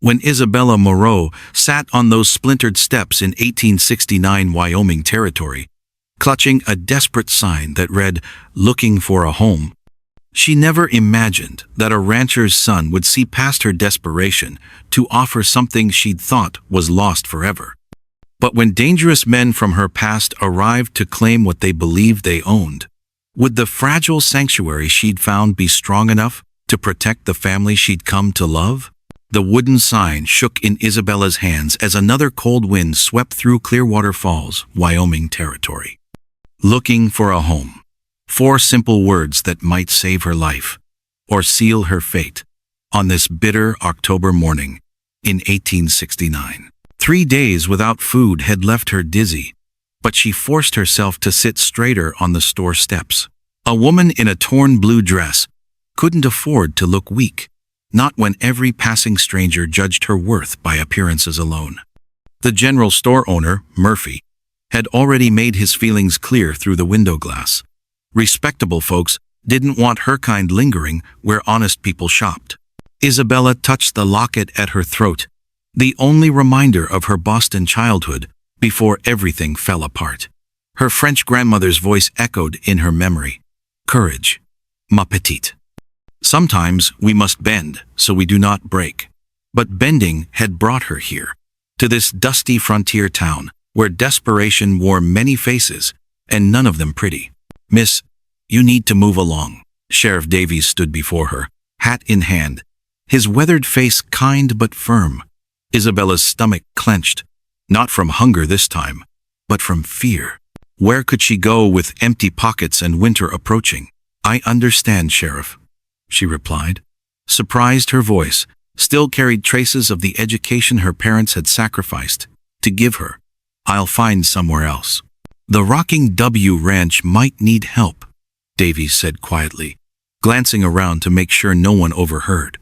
when Isabella Moreau sat on those splintered steps in 1869 Wyoming Territory, clutching a desperate sign that read, "Looking for a home." She never imagined that a rancher's son would see past her desperation to offer something she'd thought was lost forever. But when dangerous men from her past arrived to claim what they believed they owned, would the fragile sanctuary she'd found be strong enough to protect the family she'd come to love? The wooden sign shook in Isabella's hands as another cold wind swept through Clearwater Falls, Wyoming Territory. Looking for a home. 4 simple words that might save her life, or seal her fate, on this bitter October morning in 1869. 3 days without food had left her dizzy, but she forced herself to sit straighter on the store steps. A woman in a torn blue dress couldn't afford to look weak, not when every passing stranger judged her worth by appearances alone. The general store owner, Murphy, had already made his feelings clear through the window glass. Respectable folks didn't want her kind lingering where honest people shopped. Isabella touched the locket at her throat, the only reminder of her Boston childhood before everything fell apart. Her French grandmother's voice echoed in her memory. "Courage, ma petite. Sometimes we must bend so we do not break." But bending had brought her here, to this dusty frontier town where desperation wore many faces and none of them pretty. "Miss, you need to move along." Sheriff Davies stood before her, hat in hand, his weathered face kind but firm. Isabella's stomach clenched, not from hunger this time, but from fear. Where could she go with empty pockets and winter approaching? "I understand, Sheriff," she replied. Surprised, her voice still carried traces of the education her parents had sacrificed to give her. "I'll find somewhere else." "The Rocking W Ranch might need help," Davies said quietly, glancing around to make sure no one overheard.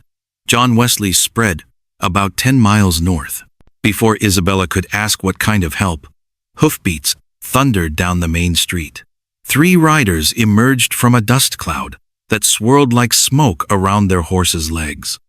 John Wesley's spread about 10 miles north. Before Isabella could ask what kind of help, hoofbeats thundered down the main street. 3 riders emerged from a dust cloud that swirled like smoke around their horses' legs.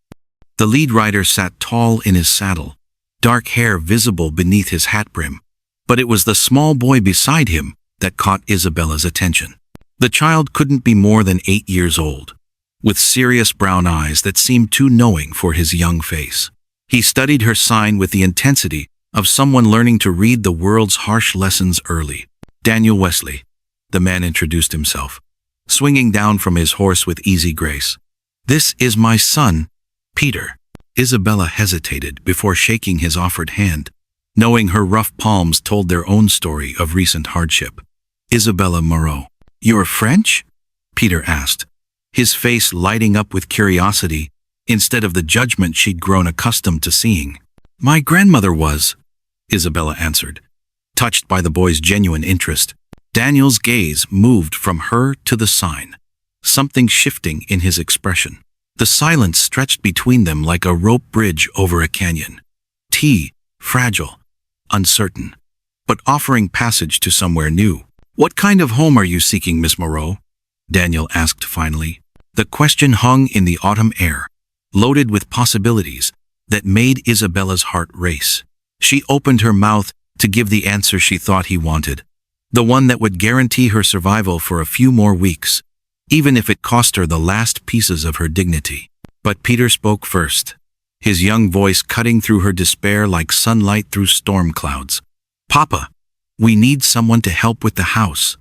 The lead rider sat tall in his saddle, dark hair visible beneath his hat brim, but it was the small boy beside him that caught Isabella's attention. The child couldn't be more than 8 years old, with serious brown eyes that seemed too knowing for his young face. He studied her sign with the intensity of someone learning to read the world's harsh lessons early. "Daniel Wesley," the man introduced himself, swinging down from his horse with easy grace. "This is my son, Peter." Isabella hesitated before shaking his offered hand, knowing her rough palms told their own story of recent hardship. "Isabella Moreau." "You're French?" Peter asked, his face lighting up with curiosity instead of the judgment she'd grown accustomed to seeing. "My grandmother was," Isabella answered, touched by the boy's genuine interest. Daniel's gaze moved from her to the sign, something shifting in his expression. The silence stretched between them like a rope bridge over a canyon. Fragile, uncertain, but offering passage to somewhere new. "What kind of home are you seeking, Miss Moreau?" Daniel asked finally. The question hung in the autumn air, loaded with possibilities that made Isabella's heart race. She opened her mouth to give the answer she thought he wanted, the one that would guarantee her survival for a few more weeks, even if it cost her the last pieces of her dignity. But Peter spoke first, his young voice cutting through her despair like sunlight through storm clouds. "Papa, we need someone to help with the house.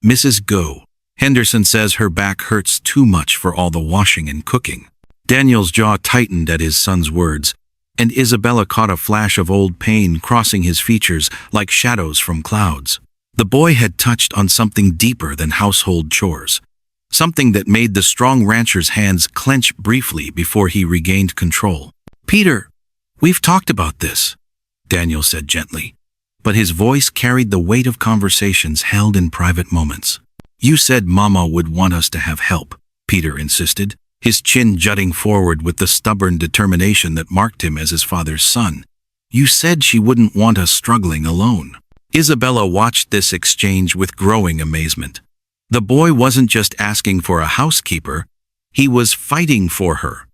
Mrs. Go. Henderson says her back hurts too much for all the washing and cooking." Daniel's jaw tightened at his son's words, and Isabella caught a flash of old pain crossing his features like shadows from clouds. The boy had touched on something deeper than household chores, something that made the strong rancher's hands clench briefly before he regained control. "Peter, we've talked about this," Daniel said gently, but his voice carried the weight of conversations held in private moments. "You said Mama would want us to have help," Peter insisted, his chin jutting forward with the stubborn determination that marked him as his father's son. "You said she wouldn't want us struggling alone." Isabella watched this exchange with growing amazement. The boy wasn't just asking for a housekeeper, he was fighting for her.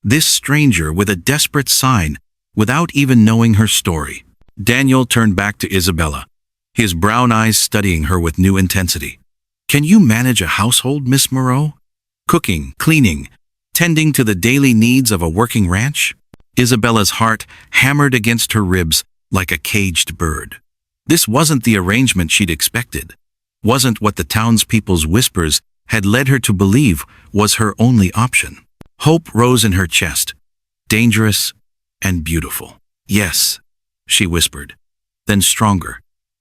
This stranger with a desperate sign without even knowing her story. Daniel turned back to Isabella, his brown eyes studying her with new intensity. "Can you manage a household, Miss Moreau? Cooking, cleaning, tending to the daily needs of a working ranch?" Isabella's heart hammered against her ribs like a caged bird. This wasn't the arrangement she'd expected, wasn't what the townspeople's whispers had led her to believe was her only option. Hope rose in her chest, dangerous and beautiful. "Yes," she whispered, then stronger.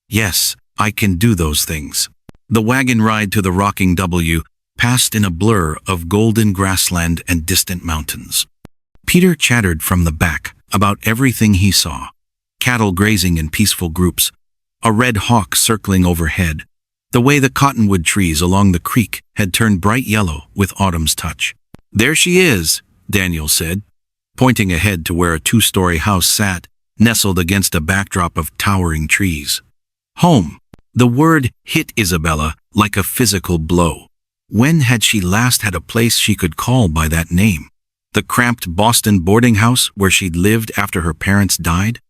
"Yes, I can do those things." The wagon ride to the rocking W passed in a blur of golden grassland and distant mountains. Peter chattered from the back about everything he saw. Cattle grazing in peaceful groups, a red hawk circling overhead, the way the cottonwood trees along the creek had turned bright yellow with autumn's touch. "There she is," Daniel said, pointing ahead to where a two-story house sat, nestled against a backdrop of towering trees. Home. The word hit Isabella like a physical blow. When had she last had a place she could call by that name? The cramped Boston boarding house where she'd lived after her parents died?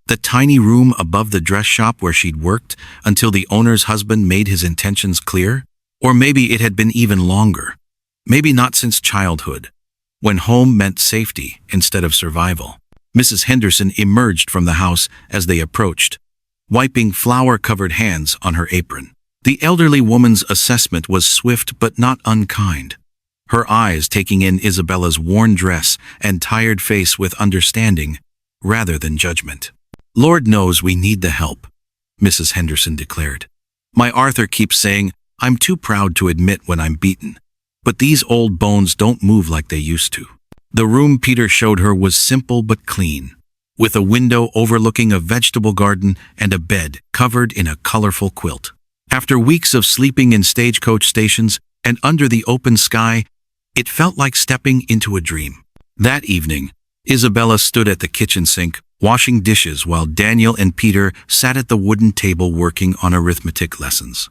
The tiny room above the dress shop where she'd worked until the owner's husband made his intentions clear? Or maybe it had been even longer. Maybe not since childhood, when home meant safety instead of survival. Mrs. Henderson emerged from the house as they approached, wiping flour-covered hands on her apron. The elderly woman's assessment was swift but not unkind, her eyes taking in Isabella's worn dress and tired face with understanding rather than judgment. "Lord knows we need the help," Mrs. Henderson declared. "My Arthur keeps saying I'm too proud to admit when I'm beaten, but these old bones don't move like they used to." The room Peter showed her was simple but clean, with a window overlooking a vegetable garden and a bed covered in a colorful quilt. After weeks of sleeping in stagecoach stations and under the open sky, it felt like stepping into a dream. That evening, Isabella stood at the kitchen sink, washing dishes while Daniel and Peter sat at the wooden table working on arithmetic lessons.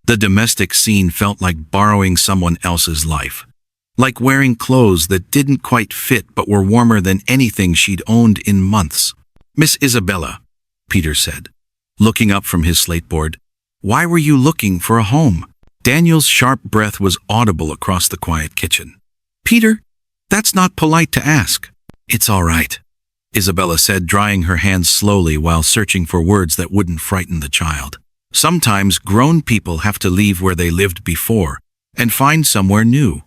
The domestic scene felt like borrowing someone else's life, like wearing clothes that didn't quite fit but were warmer than anything she'd owned in months. "Miss Isabella," Peter said, looking up from his slateboard, "why were you looking for a home?" Daniel's sharp breath was audible across the quiet kitchen. "Peter, that's not polite to ask." "It's all right," Isabella said, drying her hands slowly while searching for words that wouldn't frighten the child. "Sometimes grown people have to leave where they lived before and find somewhere new,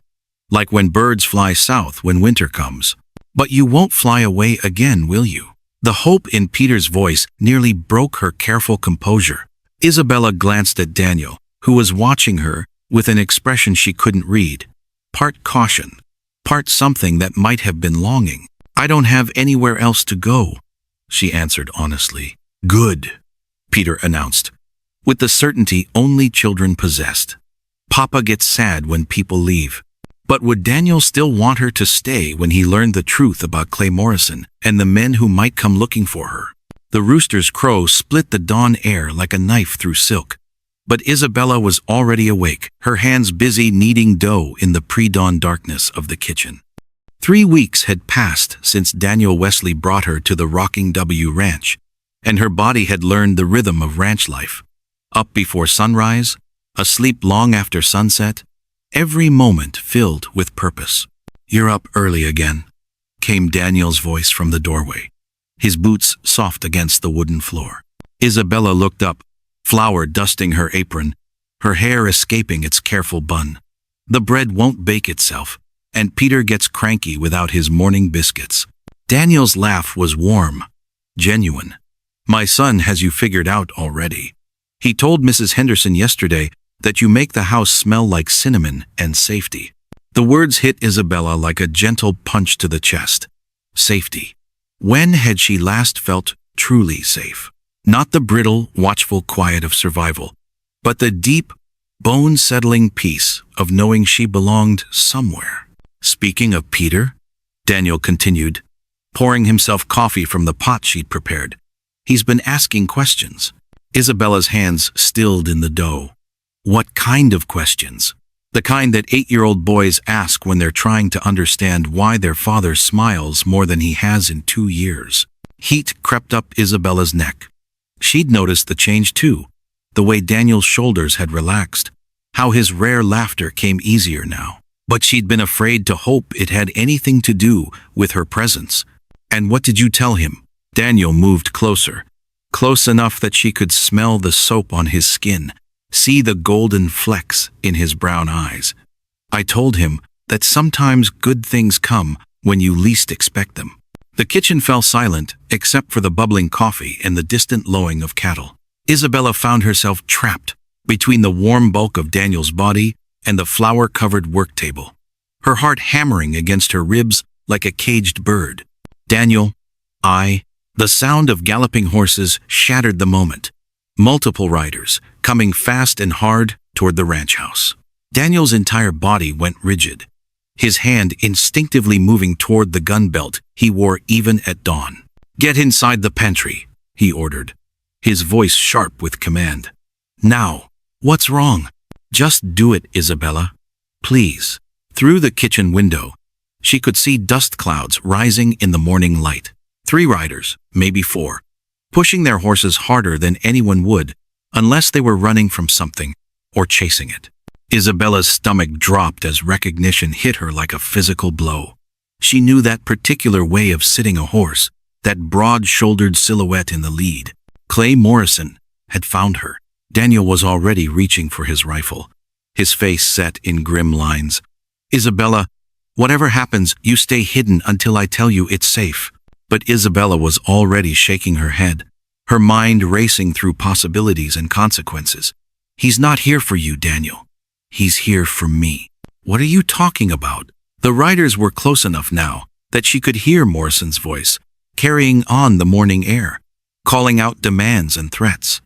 like when birds fly south when winter comes. But you won't fly away again, will you?" The hope in Peter's voice nearly broke her careful composure. Isabella glanced at Daniel, who was watching her with an expression she couldn't read, part caution, part something that might have been longing. "I don't have anywhere else to go," she answered honestly. "Good," Peter announced, with the certainty only children possessed. "Papa gets sad when people leave." But would Daniel still want her to stay when he learned the truth about Clay Morrison and the men who might come looking for her? The rooster's crow split the dawn air like a knife through silk. But Isabella was already awake, her hands busy kneading dough in the pre-dawn darkness of the kitchen. 3 weeks had passed since Daniel Wesley brought her to the Rocking W Ranch, and her body had learned the rhythm of ranch life. Up before sunrise, asleep long after sunset, every moment filled with purpose. "You're up early again," came Daniel's voice from the doorway, his boots soft against the wooden floor. Isabella looked up, flour dusting her apron, her hair escaping its careful bun. The bread won't bake itself, and Peter gets cranky without his morning biscuits. Daniel's laugh was warm, genuine. "My son has you figured out already. He told Mrs. Henderson yesterday that you make the house smell like cinnamon and safety." The words hit Isabella like a gentle punch to the chest. Safety. When had she last felt truly safe? Not the brittle, watchful quiet of survival, but the deep, bone-settling peace of knowing she belonged somewhere. "Speaking of Peter," Daniel continued, pouring himself coffee from the pot she'd prepared, "he's been asking questions." Isabella's hands stilled in the dough. "What kind of questions?" The kind that 8-year-old boys ask when they're trying to understand why their father smiles more than he has in 2 years. Heat crept up Isabella's neck. She'd noticed the change too, the way Daniel's shoulders had relaxed, how his rare laughter came easier now. But she'd been afraid to hope it had anything to do with her presence. "And what did you tell him?" Daniel moved closer, close enough that she could smell the soap on his skin, see the golden flecks in his brown eyes. "I told him that sometimes good things come when you least expect them." The kitchen fell silent, except for the bubbling coffee and the distant lowing of cattle. Isabella found herself trapped between the warm bulk of Daniel's body and the flour-covered work table, her heart hammering against her ribs like a caged bird. "Daniel, The sound of galloping horses shattered the moment. Multiple riders, coming fast and hard toward the ranch house. Daniel's entire body went rigid, his hand instinctively moving toward the gun belt he wore even at dawn. "Get inside the pantry," he ordered, his voice sharp with command. "Now, what's wrong? Just do it, Isabella. Please." Through the kitchen window, she could see dust clouds rising in the morning light. 3 riders, maybe 4, pushing their horses harder than anyone would, unless they were running from something or chasing it. Isabella's stomach dropped as recognition hit her like a physical blow. She knew that particular way of sitting a horse, that broad-shouldered silhouette in the lead. Clay Morrison had found her. Daniel was already reaching for his rifle, his face set in grim lines. "Isabella, whatever happens, you stay hidden until I tell you it's safe." But Isabella was already shaking her head, her mind racing through possibilities and consequences. "He's not here for you, Daniel. He's here for me." "What are you talking about?" The riders were close enough now that she could hear Morrison's voice, carrying on the morning air, calling out demands and threats.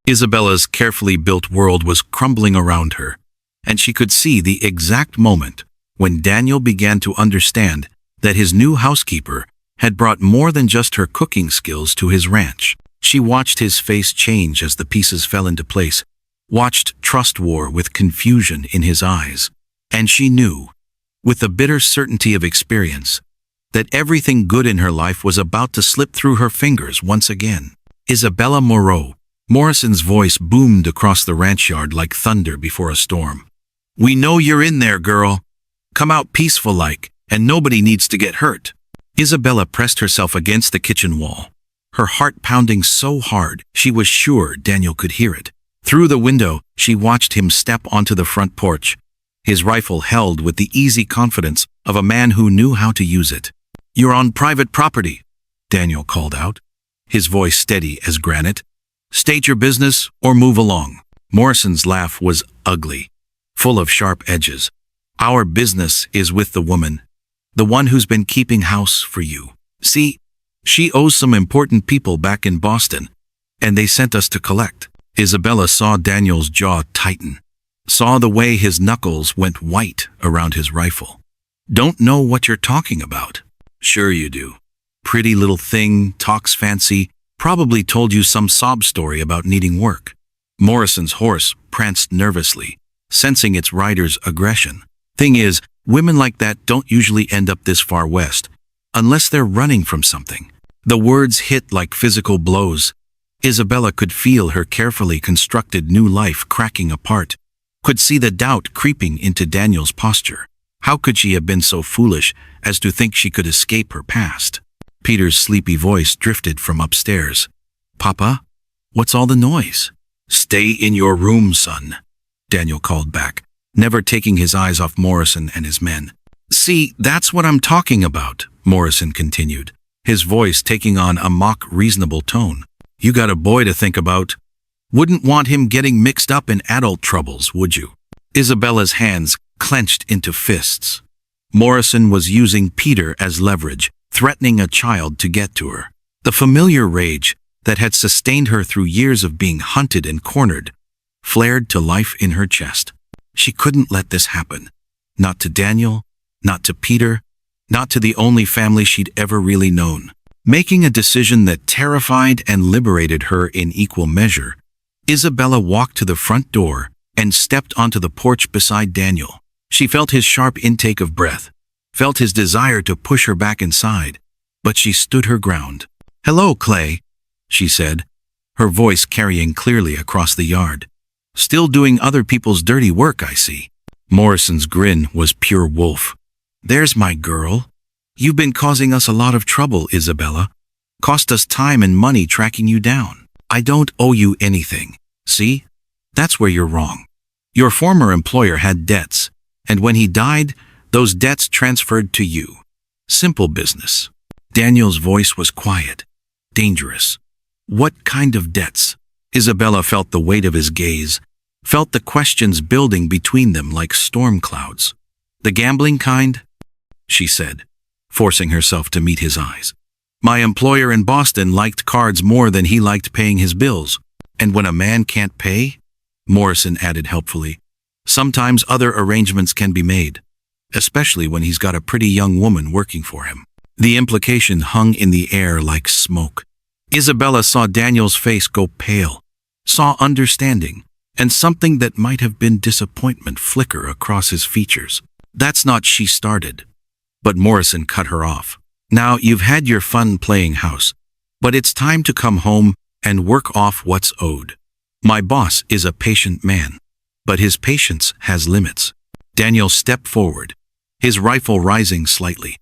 Isabella's carefully built world was crumbling around her, and she could see the exact moment when Daniel began to understand that his new housekeeper had brought more than just her cooking skills to his ranch. She watched his face change as the pieces fell into place, watched trust war with confusion in his eyes, and she knew, with the bitter certainty of experience, that everything good in her life was about to slip through her fingers once again. "Isabella Moreau." Morrison's voice boomed across the ranch yard like thunder before a storm. "We know you're in there, girl. Come out peaceful-like, and nobody needs to get hurt." Isabella pressed herself against the kitchen wall, her heart pounding so hard she was sure Daniel could hear it. Through the window, she watched him step onto the front porch, his rifle held with the easy confidence of a man who knew how to use it. "You're on private property," Daniel called out, his voice steady as granite. "State your business or move along." Morrison's laugh was ugly, full of sharp edges. "Our business is with the woman, the one who's been keeping house for you. See, she owes some important people back in Boston, and they sent us to collect." Isabella saw Daniel's jaw tighten, saw the way his knuckles went white around his rifle. "Don't know what you're talking about." "Sure you do. Pretty little thing, talks fancy, probably told you some sob story about needing work." Morrison's horse pranced nervously, sensing its rider's aggression. "Thing is, women like that don't usually end up this far west, unless they're running from something." The words hit like physical blows. Isabella could feel her carefully constructed new life cracking apart, could see the doubt creeping into Daniel's posture. How could she have been so foolish as to think she could escape her past? Peter's sleepy voice drifted from upstairs. "Papa, what's all the noise?" "Stay in your room, son," Daniel called back, never taking his eyes off Morrison and his men. "See, that's what I'm talking about," Morrison continued, his voice taking on a mock reasonable tone. "You got a boy to think about. Wouldn't want him getting mixed up in adult troubles, would you?" Isabella's hands clenched into fists. Morrison was using Peter as leverage, threatening a child to get to her. The familiar rage that had sustained her through years of being hunted and cornered flared to life in her chest. She couldn't let this happen. Not to Daniel, not to Peter, not to the only family she'd ever really known. Making a decision that terrified and liberated her in equal measure, Isabella walked to the front door and stepped onto the porch beside Daniel. She felt his sharp intake of breath, felt his desire to push her back inside, but she stood her ground. "Hello, Clay," she said, her voice carrying clearly across the yard. "Still doing other people's dirty work, I see." Morrison's grin was pure wolf. "There's my girl. You've been causing us a lot of trouble, Isabella. Cost us time and money tracking you down. I don't owe you anything. See? That's where you're wrong. Your former employer had debts, and when he died, those debts transferred to you. Simple business." Daniel's voice was quiet, dangerous. "What kind of debts?" Isabella felt the weight of his gaze, felt the questions building between them like storm clouds. "The gambling kind?" she said, forcing herself to meet his eyes. "My employer in Boston liked cards more than he liked paying his bills. And when a man can't pay," Morrison added helpfully, "sometimes other arrangements can be made, especially when he's got a pretty young woman working for him." The implication hung in the air like smoke. Isabella saw Daniel's face go pale, saw understanding, and something that might have been disappointment flicker across his features. "That's not," she started, but Morrison cut her off. "Now, you've had your fun playing house, but it's time to come home and work off what's owed. My boss is a patient man, but his patience has limits." Daniel stepped forward, his rifle rising slightly.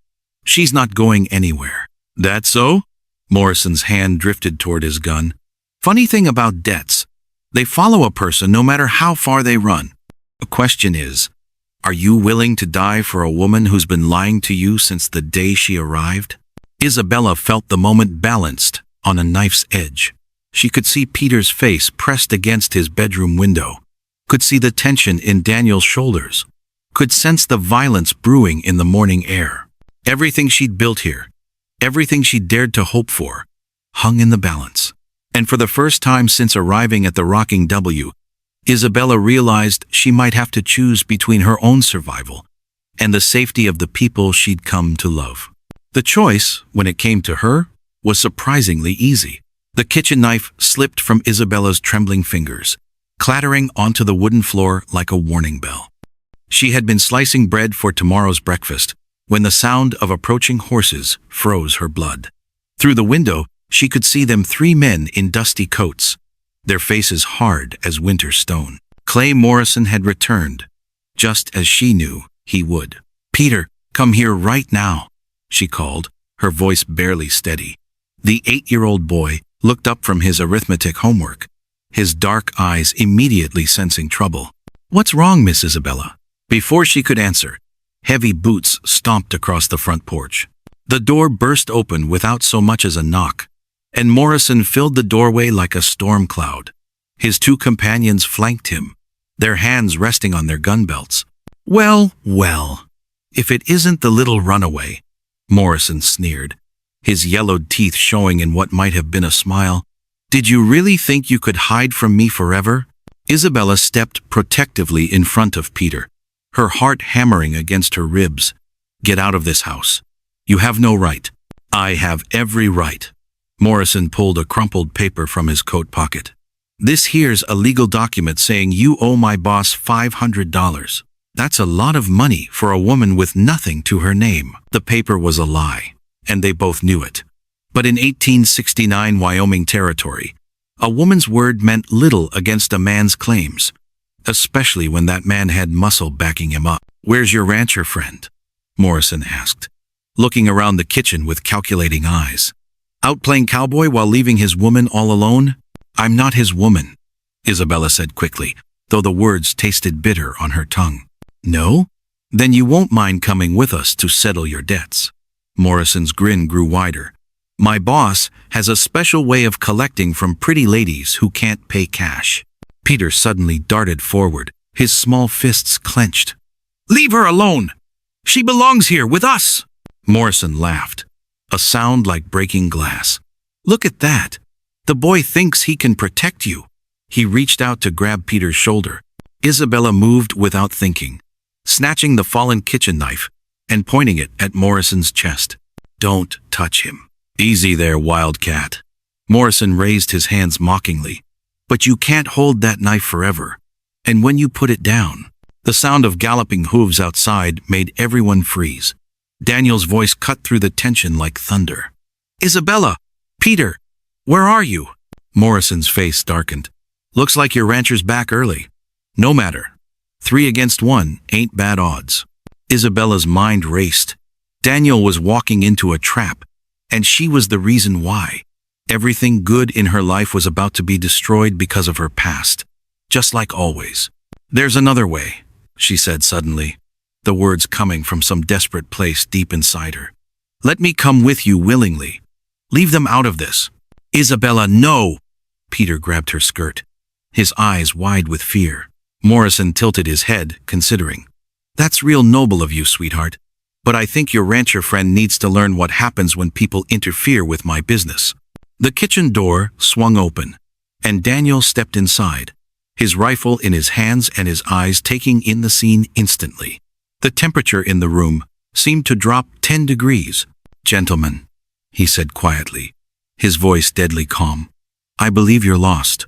"She's not going anywhere." "That so?" Morrison's hand drifted toward his gun. "Funny thing about debts, they follow a person no matter how far they run. The question is, are you willing to die for a woman who's been lying to you since the day she arrived?" Isabella felt the moment balanced on a knife's edge. She could see Peter's face pressed against his bedroom window, could see the tension in Daniel's shoulders, could sense the violence brewing in the morning air. Everything she'd built here, everything she dared to hope for, hung in the balance. And for the first time since arriving at the Rocking W, Isabella realized she might have to choose between her own survival and the safety of the people she'd come to love. The choice, when it came to her, was surprisingly easy. The kitchen knife slipped from Isabella's trembling fingers, clattering onto the wooden floor like a warning bell. She had been slicing bread for tomorrow's breakfast when the sound of approaching horses froze her blood. Through the window, she could see them, 3 men in dusty coats, their faces hard as winter stone. Clay Morrison had returned, just as she knew he would. "Peter, come here right now," she called, her voice barely steady. The 8-year-old boy looked up from his arithmetic homework, his dark eyes immediately sensing trouble. "What's wrong, Miss Isabella?" Before she could answer, heavy boots stomped across the front porch. The door burst open without so much as a knock, and Morrison filled the doorway like a storm cloud. His 2 companions flanked him, their hands resting on their gun belts. Well, if it isn't the little runaway," Morrison sneered, his yellowed teeth showing in what might have been a smile. "Did you really think you could hide from me forever?" Isabella stepped protectively in front of Peter, her heart hammering against her ribs. "Get out of this house. You have no right." "I have every right." Morrison pulled a crumpled paper from his coat pocket. "This here's a legal document saying you owe my boss $500. That's a lot of money for a woman with nothing to her name." The paper was a lie, and they both knew it. But in 1869 Wyoming Territory, a woman's word meant little against a man's claims, especially when that man had muscle backing him up. "Where's your rancher friend?" Morrison asked, looking around the kitchen with calculating eyes. "Out playing cowboy while leaving his woman all alone?" "I'm not his woman," Isabella said quickly, though the words tasted bitter on her tongue. "No? Then you won't mind coming with us to settle your debts." Morrison's grin grew wider. "My boss has a special way of collecting from pretty ladies who can't pay cash." Peter suddenly darted forward, his small fists clenched. "Leave her alone! She belongs here with us!" Morrison laughed, a sound like breaking glass. "Look at that! The boy thinks he can protect you." He reached out to grab Peter's shoulder. Isabella moved without thinking, snatching the fallen kitchen knife and pointing it at Morrison's chest. "Don't touch him." "Easy there, wildcat." Morrison raised his hands mockingly. "But you can't hold that knife forever. And when you put it down, the sound of galloping hooves outside made everyone freeze. Daniel's voice cut through the tension like thunder. Isabella! Peter! Where are you? Morrison's face darkened. Looks like your rancher's back early. No matter. 3 against 1 ain't bad odds. Isabella's mind raced. Daniel was walking into a trap, and she was the reason why. Everything good in her life was about to be destroyed because of her past. Just like always. There's another way, she said suddenly, the words coming from some desperate place deep inside her. Let me come with you willingly. Leave them out of this. Isabella, no! Peter grabbed her skirt, his eyes wide with fear. Morrison tilted his head, considering. That's real noble of you, sweetheart. But I think your rancher friend needs to learn what happens when people interfere with my business. The kitchen door swung open, and Daniel stepped inside, his rifle in his hands and his eyes taking in the scene instantly. The temperature in the room seemed to drop 10 degrees. Gentlemen, he said quietly, his voice deadly calm. I believe you're lost.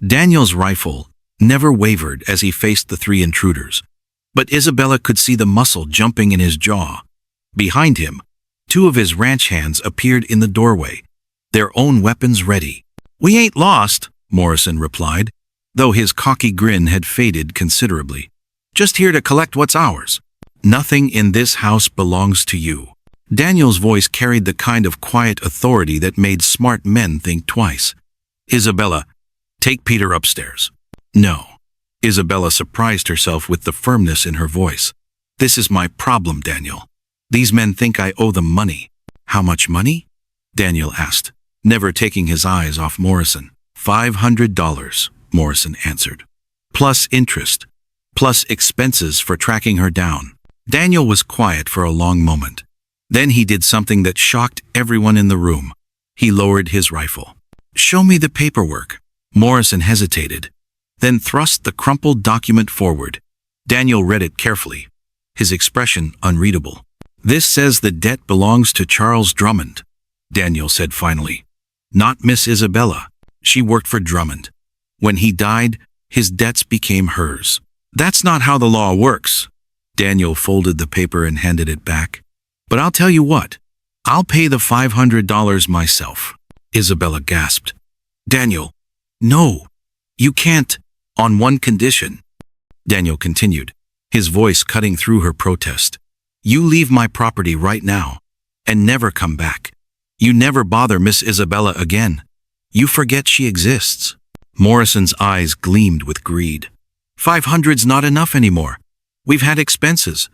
Daniel's rifle never wavered as he faced the 3 intruders, but Isabella could see the muscle jumping in his jaw. Behind him, 2 of his ranch hands appeared in the doorway, their own weapons ready. We ain't lost, Morrison replied, though his cocky grin had faded considerably. Just here to collect what's ours. Nothing in this house belongs to you. Daniel's voice carried the kind of quiet authority that made smart men think twice. Isabella, take Peter upstairs. No. Isabella surprised herself with the firmness in her voice. This is my problem, Daniel. These men think I owe them money. How much money? Daniel asked, never taking his eyes off Morrison. $500, Morrison answered. Plus interest. Plus expenses for tracking her down. Daniel was quiet for a long moment. Then he did something that shocked everyone in the room. He lowered his rifle. Show me the paperwork. Morrison hesitated, then thrust the crumpled document forward. Daniel read it carefully, his expression unreadable. This says the debt belongs to Charles Drummond, Daniel said finally. Not Miss Isabella. She worked for Drummond. When he died, his debts became hers. That's not how the law works. Daniel folded the paper and handed it back. But I'll tell you what. I'll pay the $500 myself. Isabella gasped. Daniel, no, you can't, on one condition. Daniel continued, his voice cutting through her protest. You leave my property right now, and never come back. You never bother Miss Isabella again. You forget she exists. Morrison's eyes gleamed with greed. 500's not enough anymore. We've had expenses.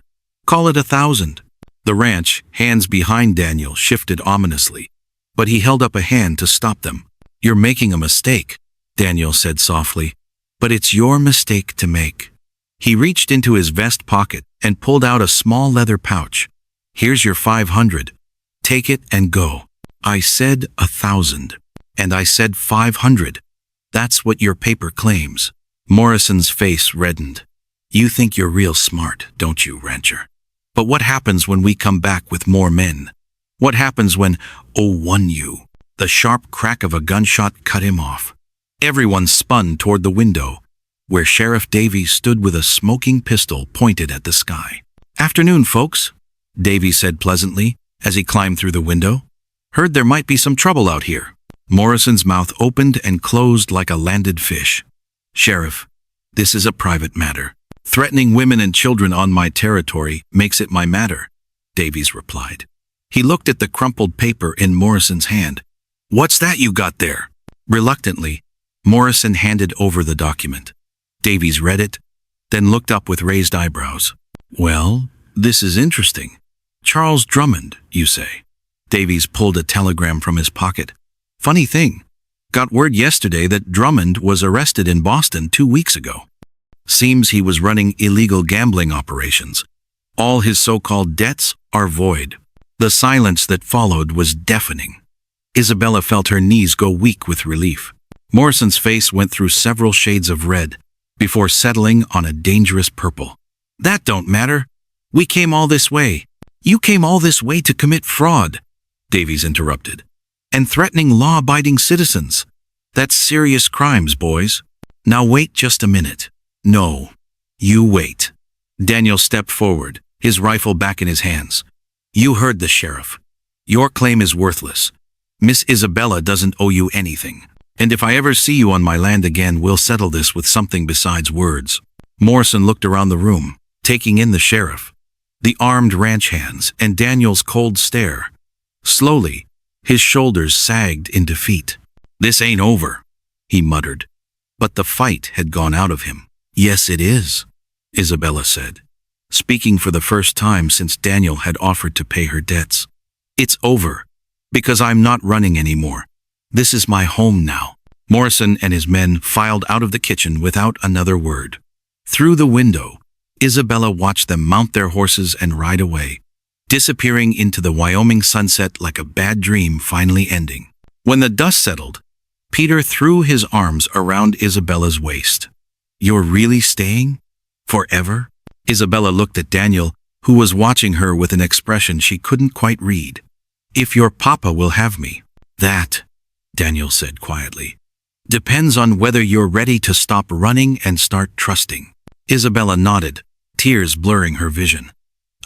Call it 1,000. The ranch, hands behind Daniel, shifted ominously, but he held up a hand to stop them. You're making a mistake, Daniel said softly, but it's your mistake to make. He reached into his vest pocket and pulled out a small leather pouch. Here's your 500. Take it and go. I said 1,000, and I said 500. That's what your paper claims. Morrison's face reddened. You think you're real smart, don't you, rancher? But what happens when we come back with more men? What happens when, you? The sharp crack of a gunshot cut him off. Everyone spun toward the window, where Sheriff Davies stood with a smoking pistol pointed at the sky. Afternoon, folks, Davies said pleasantly as he climbed through the window. Heard there might be some trouble out here. Morrison's mouth opened and closed like a landed fish. Sheriff, this is a private matter. Threatening women and children on my territory makes it my matter, Davies replied. He looked at the crumpled paper in Morrison's hand. What's that you got there? Reluctantly, Morrison handed over the document. Davies read it, then looked up with raised eyebrows. Well, this is interesting. Charles Drummond, you say? Davies pulled a telegram from his pocket. Funny thing. Got word yesterday that Drummond was arrested in Boston 2 weeks ago. Seems he was running illegal gambling operations. All his so-called debts are void. The silence that followed was deafening. Isabella felt her knees go weak with relief. Morrison's face went through several shades of red before settling on a dangerous purple. That don't matter. We came all this way. You came all this way to commit fraud, Davies interrupted. And threatening law-abiding citizens. That's serious crimes, boys. Now wait just a minute. No. You wait. Daniel stepped forward, his rifle back in his hands. You heard the sheriff. Your claim is worthless. Miss Isabella doesn't owe you anything. And if I ever see you on my land again, we'll settle this with something besides words. Morrison looked around the room, taking in the sheriff, the armed ranch hands, and Daniel's cold stare. Slowly, his shoulders sagged in defeat. This ain't over, he muttered. But the fight had gone out of him. Yes, it is, Isabella said, speaking for the first time since Daniel had offered to pay her debts. It's over, because I'm not running anymore. This is my home now. Morrison and his men filed out of the kitchen without another word. Through the window, Isabella watched them mount their horses and ride away, disappearing into the Wyoming sunset like a bad dream finally ending. When the dust settled, Peter threw his arms around Isabella's waist. You're really staying? Forever? Isabella looked at Daniel, who was watching her with an expression she couldn't quite read. If your papa will have me. That, Daniel said quietly, depends on whether you're ready to stop running and start trusting. Isabella nodded, tears blurring her vision.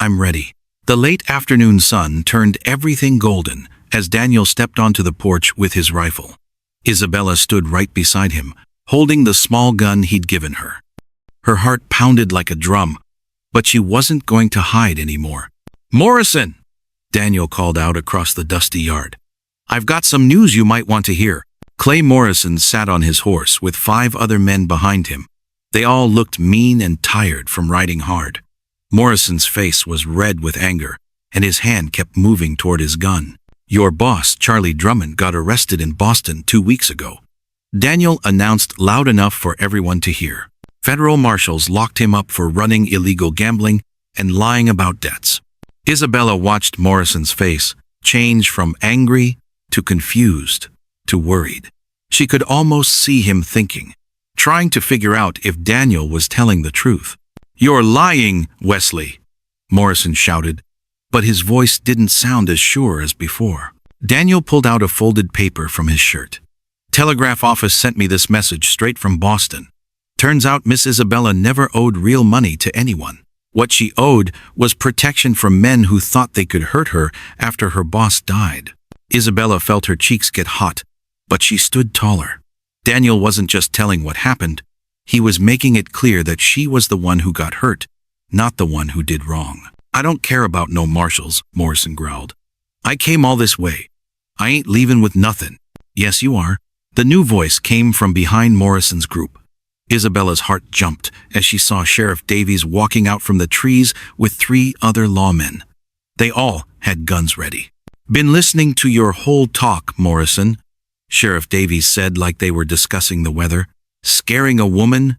I'm ready. The late afternoon sun turned everything golden as Daniel stepped onto the porch with his rifle. Isabella stood right beside him, holding the small gun he'd given her. Her heart pounded like a drum, but she wasn't going to hide anymore. Morrison! Daniel called out across the dusty yard. I've got some news you might want to hear. Clay Morrison sat on his horse with 5 other men behind him. They all looked mean and tired from riding hard. Morrison's face was red with anger, and his hand kept moving toward his gun. Your boss, Charlie Drummond, got arrested in Boston 2 weeks ago. Daniel announced loud enough for everyone to hear. Federal marshals locked him up for running illegal gambling and lying about debts. Isabella watched Morrison's face change from angry to confused to worried. She could almost see him thinking, trying to figure out if Daniel was telling the truth. You're lying, Wesley, Morrison shouted, but his voice didn't sound as sure as before. Daniel pulled out a folded paper from his shirt. Telegraph office sent me this message straight from Boston. Turns out Miss Isabella never owed real money to anyone. What she owed was protection from men who thought they could hurt her after her boss died. Isabella felt her cheeks get hot, but she stood taller. Daniel wasn't just telling what happened. He was making it clear that she was the one who got hurt, not the one who did wrong. I don't care about no marshals, Morrison growled. I came all this way. I ain't leaving with nothing. Yes, you are. The new voice came from behind Morrison's group. Isabella's heart jumped as she saw Sheriff Davies walking out from the trees with 3 other lawmen. They all had guns ready. Been listening to your whole talk, Morrison, Sheriff Davies said like they were discussing the weather. Scaring a woman,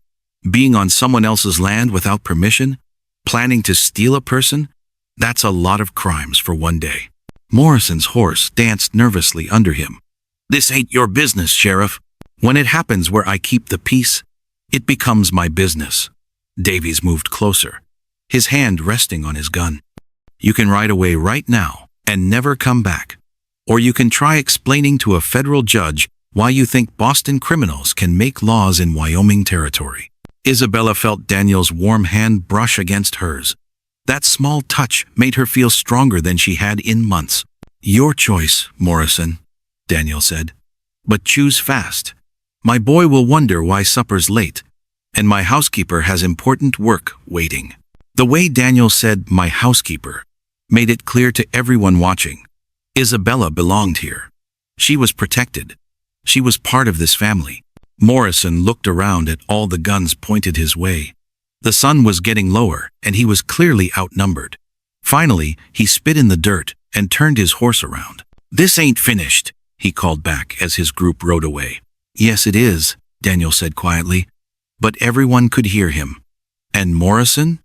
being on someone else's land without permission, planning to steal a person, that's a lot of crimes for one day. Morrison's horse danced nervously under him. This ain't your business, Sheriff. When it happens where I keep the peace, it becomes my business. Davies moved closer, his hand resting on his gun. You can ride away right now and never come back. Or you can try explaining to a federal judge why you think Boston criminals can make laws in Wyoming Territory. Isabella felt Daniel's warm hand brush against hers. That small touch made her feel stronger than she had in months. Your choice, Morrison, Daniel said. But choose fast. My boy will wonder why supper's late, and my housekeeper has important work waiting. The way Daniel said "my housekeeper" made it clear to everyone watching. Isabella belonged here. She was protected. She was part of this family. Morrison looked around at all the guns pointed his way. The sun was getting lower, and he was clearly outnumbered. Finally, he spit in the dirt and turned his horse around. This ain't finished, he called back as his group rode away. Yes, it is, Daniel said quietly, but everyone could hear him. And Morrison?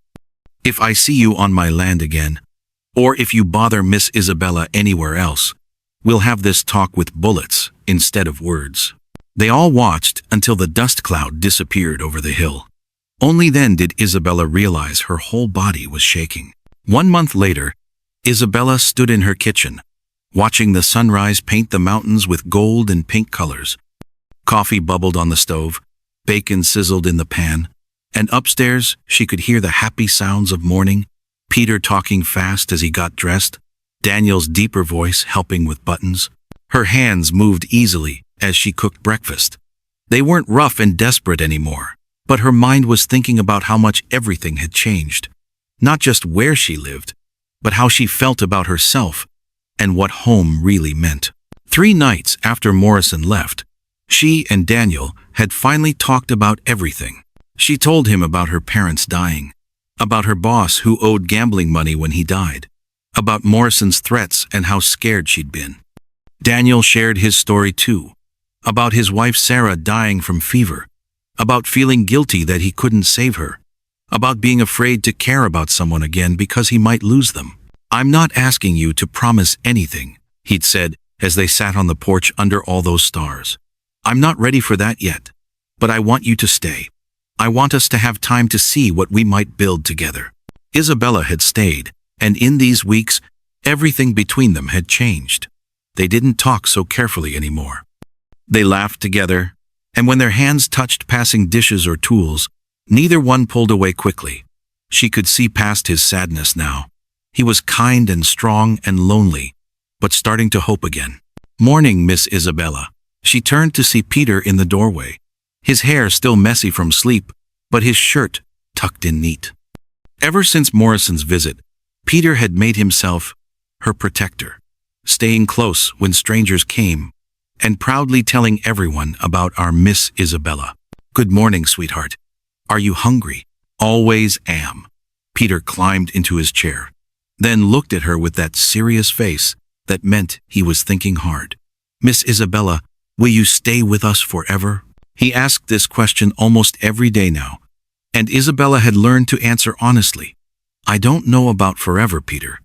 If I see you on my land again, or if you bother Miss Isabella anywhere else, we'll have this talk with bullets instead of words. They all watched until the dust cloud disappeared over the hill. Only then did Isabella realize her whole body was shaking. 1 month later, Isabella stood in her kitchen, watching the sunrise paint the mountains with gold and pink colors. Coffee bubbled on the stove, bacon sizzled in the pan, And upstairs, she could hear the happy sounds of morning, Peter talking fast as he got dressed, Daniel's deeper voice helping with buttons. Her hands moved easily as she cooked breakfast. They weren't rough and desperate anymore, but her mind was thinking about how much everything had changed. Not just where she lived, but how she felt about herself and what home really meant. 3 nights after Morrison left, she and Daniel had finally talked about everything. She told him about her parents dying, about her boss who owed gambling money when he died, about Morrison's threats and how scared she'd been. Daniel shared his story too, about his wife Sarah dying from fever, about feeling guilty that he couldn't save her, about being afraid to care about someone again because he might lose them. "I'm not asking you to promise anything," he'd said as they sat on the porch under all those stars. "I'm not ready for that yet, but I want you to stay. I want us to have time to see what we might build together." Isabella had stayed, and in these weeks, everything between them had changed. They didn't talk so carefully anymore. They laughed together, and when their hands touched passing dishes or tools, neither one pulled away quickly. She could see past his sadness now. He was kind and strong and lonely, but starting to hope again. "Morning, Miss Isabella." She turned to see Peter in the doorway, his hair still messy from sleep, but his shirt tucked in neat. Ever since Morrison's visit, Peter had made himself her protector, staying close when strangers came, and proudly telling everyone about our Miss Isabella. "Good morning, sweetheart. Are you hungry?" "Always am." Peter climbed into his chair, then looked at her with that serious face that meant he was thinking hard. "Miss Isabella, will you stay with us forever?" He asked this question almost every day now, and Isabella had learned to answer honestly. "I don't know about forever, Peter.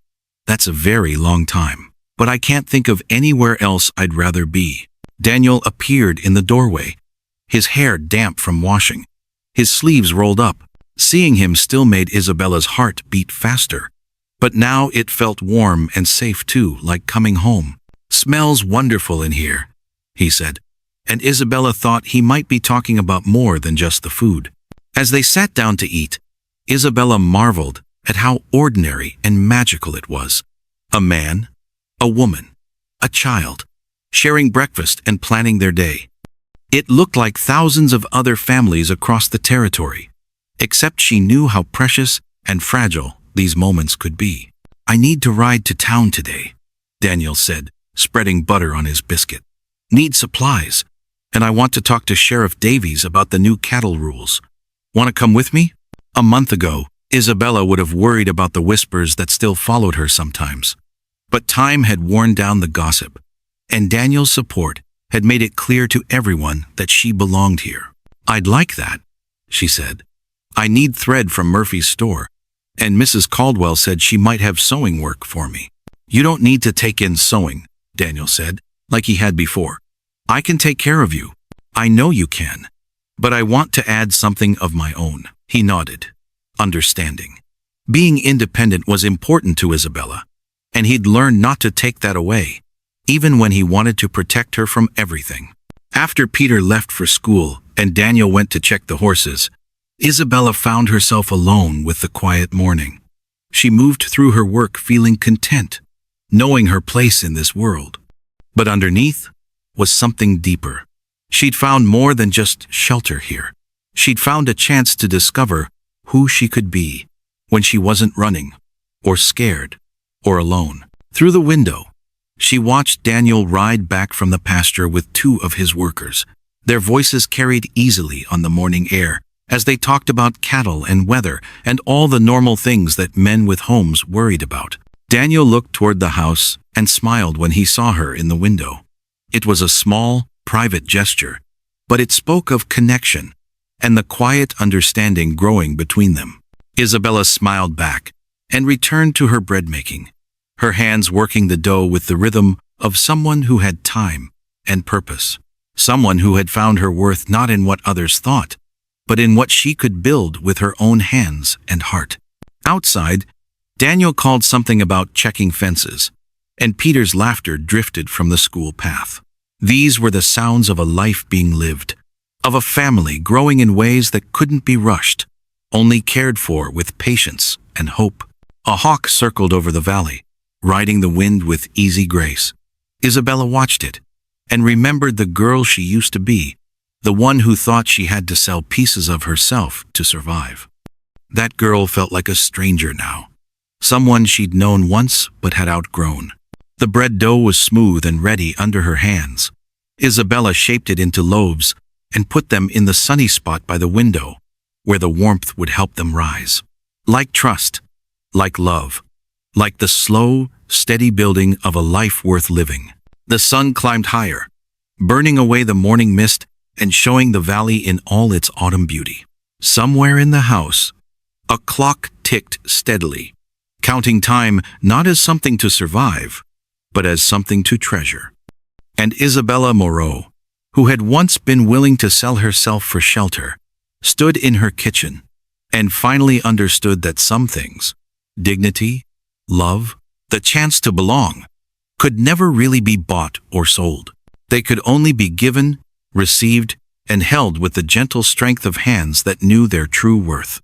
That's a very long time, but I can't think of anywhere else I'd rather be." Daniel appeared in the doorway, his hair damp from washing, his sleeves rolled up. Seeing him still made Isabella's heart beat faster, but now it felt warm and safe too, like coming home. "Smells wonderful in here," he said, and Isabella thought he might be talking about more than just the food. As they sat down to eat, Isabella marveled at how ordinary and magical it was. A man, a woman, a child, sharing breakfast and planning their day. It looked like thousands of other families across the territory, except she knew how precious and fragile these moments could be. "I need to ride to town today," Daniel said, spreading butter on his biscuit. "Need supplies, and I want to talk to Sheriff Davies about the new cattle rules. Want to come with me?" A month ago, Isabella would have worried about the whispers that still followed her sometimes. But time had worn down the gossip, and Daniel's support had made it clear to everyone that she belonged here. "I'd like that," she said. "I need thread from Murphy's store, and Mrs. Caldwell said she might have sewing work for me." "You don't need to take in sewing," Daniel said, like he had before. "I can take care of you. I know you can. But I want to add something of my own." He nodded, understanding. Being independent was important to Isabella, and he'd learned not to take that away, even when he wanted to protect her from everything. After Peter left for school and Daniel went to check the horses, Isabella found herself alone with the quiet morning. She moved through her work feeling content, knowing her place in this world. But underneath was something deeper. She'd found more than just shelter here. She'd found a chance to discover who she could be when she wasn't running, or scared, or alone. Through the window, she watched Daniel ride back from the pasture with 2 of his workers. Their voices carried easily on the morning air as they talked about cattle and weather and all the normal things that men with homes worried about. Daniel looked toward the house and smiled when he saw her in the window. It was a small, private gesture, but it spoke of connection and the quiet understanding growing between them. Isabella smiled back and returned to her bread making, her hands working the dough with the rhythm of someone who had time and purpose, someone who had found her worth not in what others thought, but in what she could build with her own hands and heart. Outside, Daniel called something about checking fences, and Peter's laughter drifted from the school path. These were the sounds of a life being lived, of a family growing in ways that couldn't be rushed. only cared for with patience and hope. A hawk circled over the valley, riding the wind with easy grace. Isabella watched it and remembered the girl she used to be, the one who thought she had to sell pieces of herself to survive. That girl felt like a stranger now, someone she'd known once but had outgrown. The bread dough was smooth and ready under her hands. Isabella shaped it into loaves and put them in the sunny spot by the window, where the warmth would help them rise. Like trust, like love, like the slow, steady building of a life worth living. The sun climbed higher, burning away the morning mist and showing the valley in all its autumn beauty. Somewhere in the house, a clock ticked steadily, counting time not as something to survive, but as something to treasure. And Isabella Moreau, who had once been willing to sell herself for shelter, stood in her kitchen and finally understood that some things, dignity, love, the chance to belong, could never really be bought or sold. They could only be given, received, and held with the gentle strength of hands that knew their true worth.